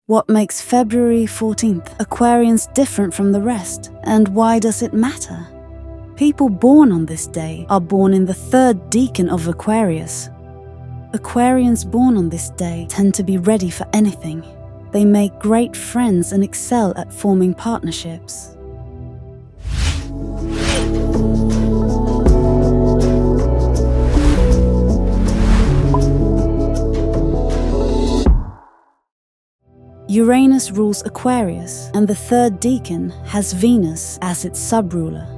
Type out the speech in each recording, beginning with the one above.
What makes February 14th Aquarians different from the rest, and why does it matter? People born on this day are born in the third decan of Aquarius. Aquarians born on this day tend to be ready for anything. They make great friends and excel at forming partnerships. Uranus rules Aquarius, and the third decan has Venus as its sub-ruler.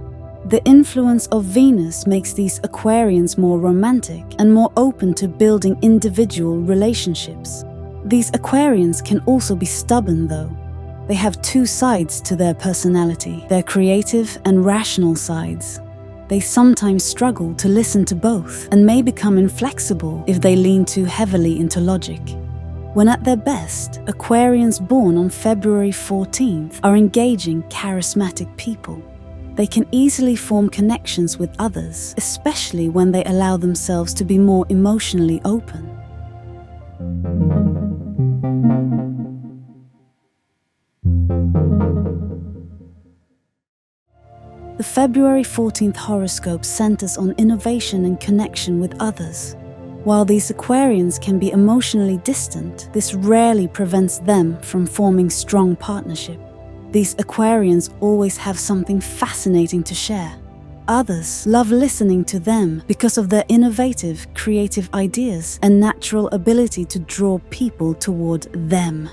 The influence of Venus makes these Aquarians more romantic and more open to building individual relationships. These Aquarians can also be stubborn though. They have two sides to their personality, their creative and rational sides. They sometimes struggle to listen to both and may become inflexible if they lean too heavily into logic. When at their best, Aquarians born on February 14th are engaging, charismatic people. They can easily form connections with others, especially when they allow themselves to be more emotionally open. The February 14th horoscope centers on innovation and connection with others. While these Aquarians can be emotionally distant, this rarely prevents them from forming strong partnership. These Aquarians always have something fascinating to share. Others love listening to them because of their innovative, creative ideas and natural ability to draw people toward them.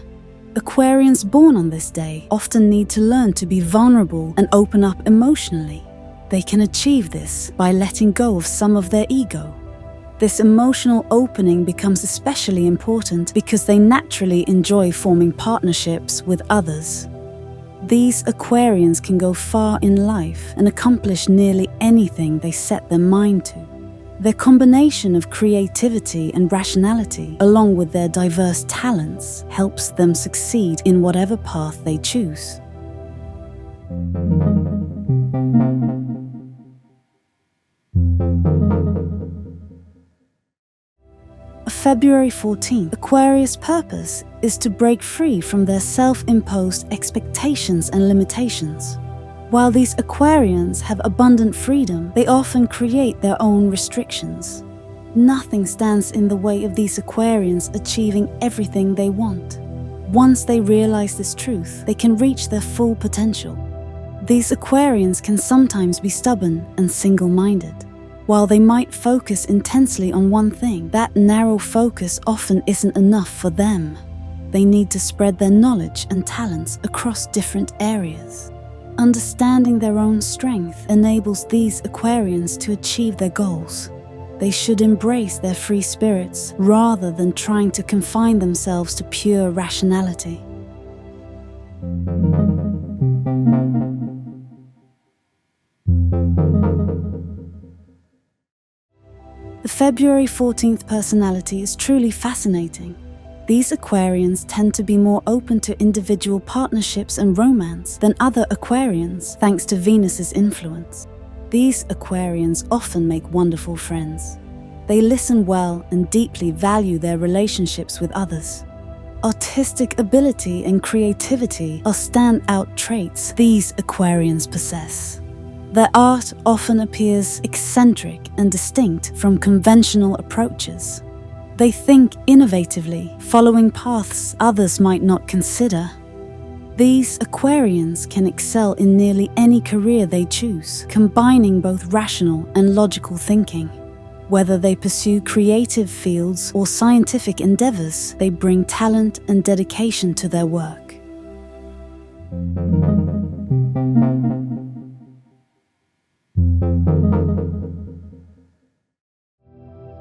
Aquarians born on this day often need to learn to be vulnerable and open up emotionally. They can achieve this by letting go of some of their ego. This emotional opening becomes especially important because they naturally enjoy forming partnerships with others. These Aquarians can go far in life and accomplish nearly anything they set their mind to. Their combination of creativity and rationality, along with their diverse talents, helps them succeed in whatever path they choose. February 14th, Aquarius' purpose is to break free from their self-imposed expectations and limitations. While these Aquarians have abundant freedom, they often create their own restrictions. Nothing stands in the way of these Aquarians achieving everything they want. Once they realize this truth, they can reach their full potential. These Aquarians can sometimes be stubborn and single-minded. While they might focus intensely on one thing, that narrow focus often isn't enough for them. They need to spread their knowledge and talents across different areas. Understanding their own strength enables these Aquarians to achieve their goals. They should embrace their free spirits rather than trying to confine themselves to pure rationality. The February 14th personality is truly fascinating. These Aquarians tend to be more open to individual partnerships and romance than other Aquarians, thanks to Venus's influence. These Aquarians often make wonderful friends. They listen well and deeply value their relationships with others. Artistic ability and creativity are standout traits these Aquarians possess. Their art often appears eccentric and distinct from conventional approaches. They think innovatively, following paths others might not consider. These Aquarians can excel in nearly any career they choose, combining both rational and logical thinking. Whether they pursue creative fields or scientific endeavors, they bring talent and dedication to their work.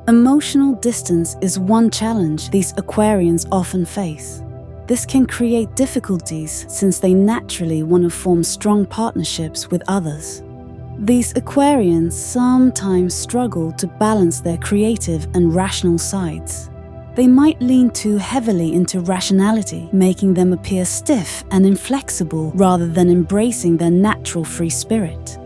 Emotional distance is one challenge these Aquarians often face. This can create difficulties since they naturally want to form strong partnerships with others. These Aquarians sometimes struggle to balance their creative and rational sides. They might lean too heavily into rationality, making them appear stiff and inflexible rather than embracing their natural free spirit.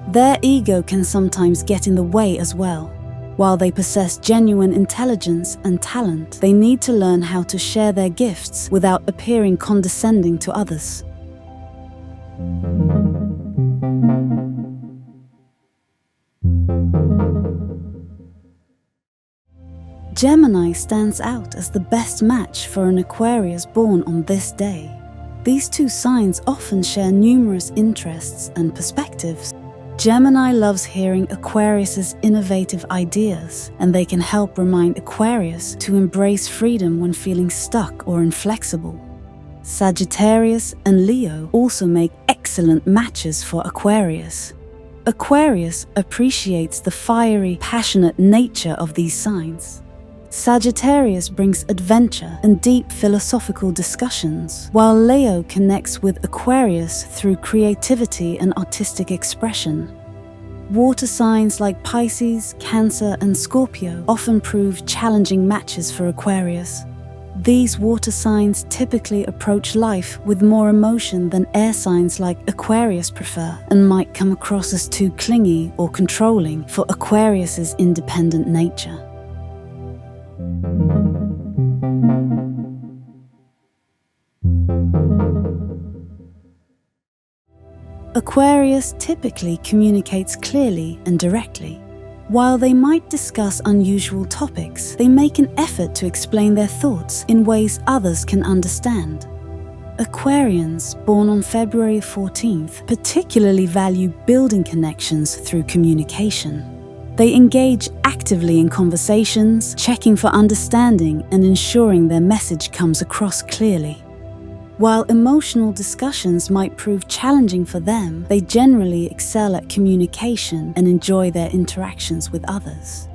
Their ego can sometimes get in the way as well. While they possess genuine intelligence and talent, they need to learn how to share their gifts without appearing condescending to others. Gemini stands out as the best match for an Aquarius born on this day. These two signs often share numerous interests and perspectives. Gemini loves hearing Aquarius's innovative ideas, and they can help remind Aquarius to embrace freedom when feeling stuck or inflexible. Sagittarius and Leo also make excellent matches for Aquarius. Aquarius appreciates the fiery, passionate nature of these signs. Sagittarius brings adventure and deep philosophical discussions, while Leo connects with Aquarius through creativity and artistic expression. Water signs like Pisces, Cancer, and Scorpio often prove challenging matches for Aquarius. These water signs typically approach life with more emotion than air signs like Aquarius prefer, and might come across as too clingy or controlling for Aquarius's independent nature. Aquarius typically communicates clearly and directly. While they might discuss unusual topics, they make an effort to explain their thoughts in ways others can understand. Aquarians, born on February 14th, particularly value building connections through communication. They engage actively in conversations, checking for understanding and ensuring their message comes across clearly. While emotional discussions might prove challenging for them, they generally excel at communication and enjoy their interactions with others.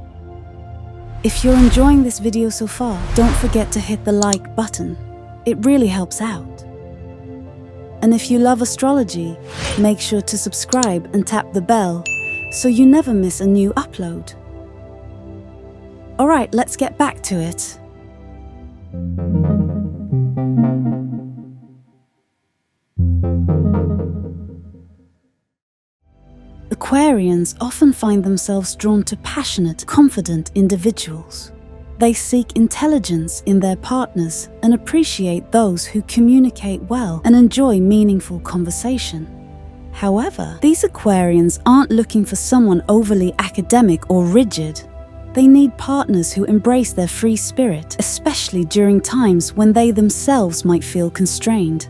If you're enjoying this video so far, don't forget to hit the like button. It really helps out. And if you love astrology, make sure to subscribe and tap the bell so you never miss a new upload. Alright, let's get back to it. Aquarians often find themselves drawn to passionate, confident individuals. They seek intelligence in their partners and appreciate those who communicate well and enjoy meaningful conversation. However, these Aquarians aren't looking for someone overly academic or rigid. They need partners who embrace their free spirit, especially during times when they themselves might feel constrained.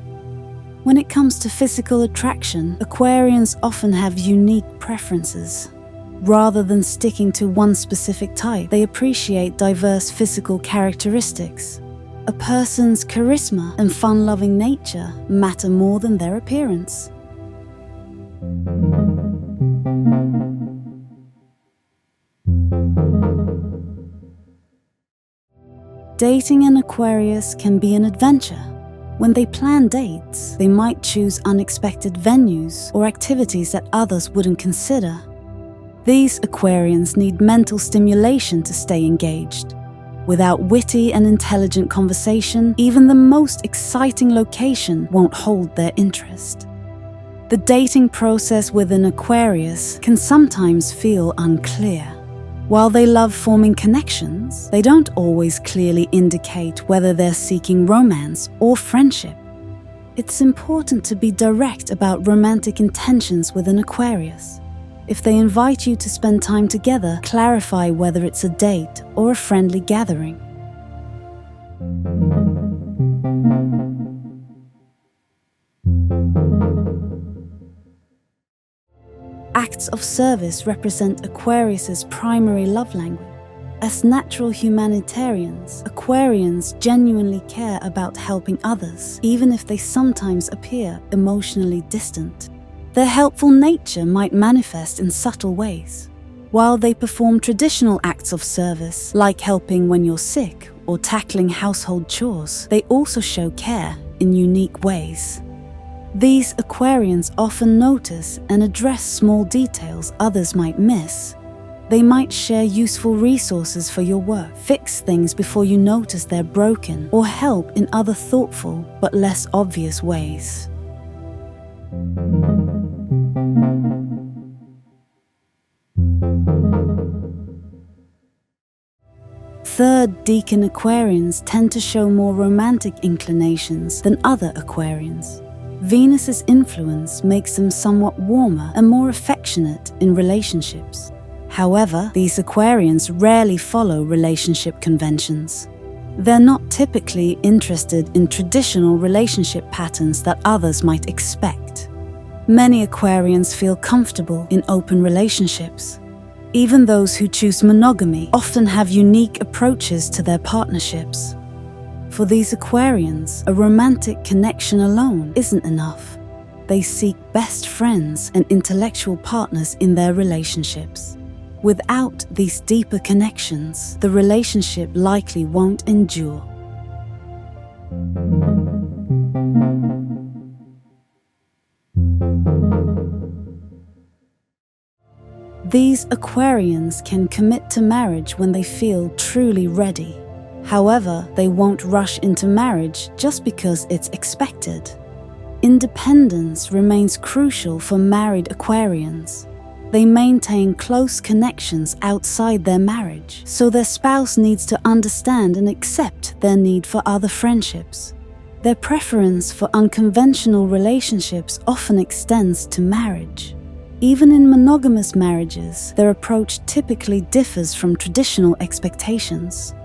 When it comes to physical attraction, Aquarians often have unique preferences. Rather than sticking to one specific type, they appreciate diverse physical characteristics. A person's charisma and fun-loving nature matter more than their appearance. Dating an Aquarius can be an adventure. When they plan dates, they might choose unexpected venues or activities that others wouldn't consider. These Aquarians need mental stimulation to stay engaged. Without witty and intelligent conversation, even the most exciting location won't hold their interest. The dating process with an Aquarius can sometimes feel unclear. While they love forming connections, they don't always clearly indicate whether they're seeking romance or friendship. It's important to be direct about romantic intentions with an Aquarius. If they invite you to spend time together, clarify whether it's a date or a friendly gathering. Acts of service represent Aquarius's primary love language. As natural humanitarians, Aquarians genuinely care about helping others, even if they sometimes appear emotionally distant. Their helpful nature might manifest in subtle ways. While they perform traditional acts of service, like helping when you're sick or tackling household chores, they also show care in unique ways. These Aquarians often notice and address small details others might miss. They might share useful resources for your work, fix things before you notice they're broken, or help in other thoughtful but less obvious ways. Third decan Aquarians tend to show more romantic inclinations than other Aquarians. Venus's influence makes them somewhat warmer and more affectionate in relationships. However, these Aquarians rarely follow relationship conventions. They're not typically interested in traditional relationship patterns that others might expect. Many Aquarians feel comfortable in open relationships. Even those who choose monogamy often have unique approaches to their partnerships. For these Aquarians, a romantic connection alone isn't enough. They seek best friends and intellectual partners in their relationships. Without these deeper connections, the relationship likely won't endure. These Aquarians can commit to marriage when they feel truly ready. However, they won't rush into marriage just because it's expected. Independence remains crucial for married Aquarians. They maintain close connections outside their marriage, so their spouse needs to understand and accept their need for other friendships. Their preference for unconventional relationships often extends to marriage. Even in monogamous marriages, their approach typically differs from traditional expectations.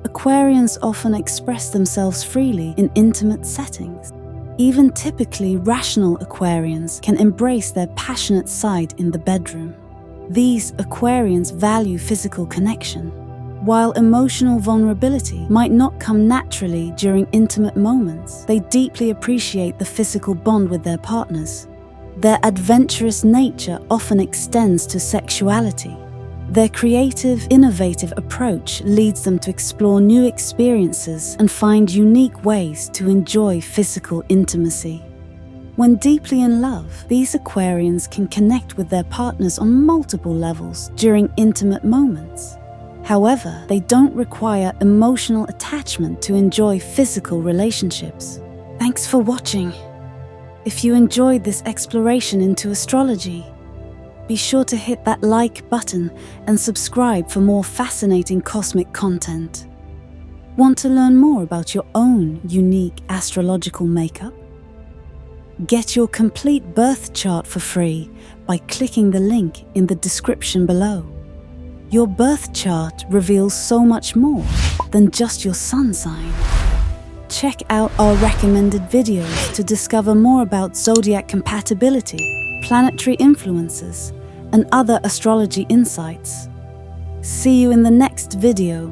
Aquarians often express themselves freely in intimate settings. Even typically rational Aquarians can embrace their passionate side in the bedroom. These Aquarians value physical connection. While emotional vulnerability might not come naturally during intimate moments, they deeply appreciate the physical bond with their partners. Their adventurous nature often extends to sexuality. Their creative, innovative approach leads them to explore new experiences and find unique ways to enjoy physical intimacy. When deeply in love, these Aquarians can connect with their partners on multiple levels during intimate moments. However, they don't require emotional attachment to enjoy physical relationships. Thanks for watching. If you enjoyed this exploration into astrology, be sure to hit that like button and subscribe for more fascinating cosmic content. Want to learn more about your own unique astrological makeup? Get your complete birth chart for free by clicking the link in the description below. Your birth chart reveals so much more than just your sun sign. Check out our recommended videos to discover more about zodiac compatibility, planetary influences, and other astrology insights. See you in the next video.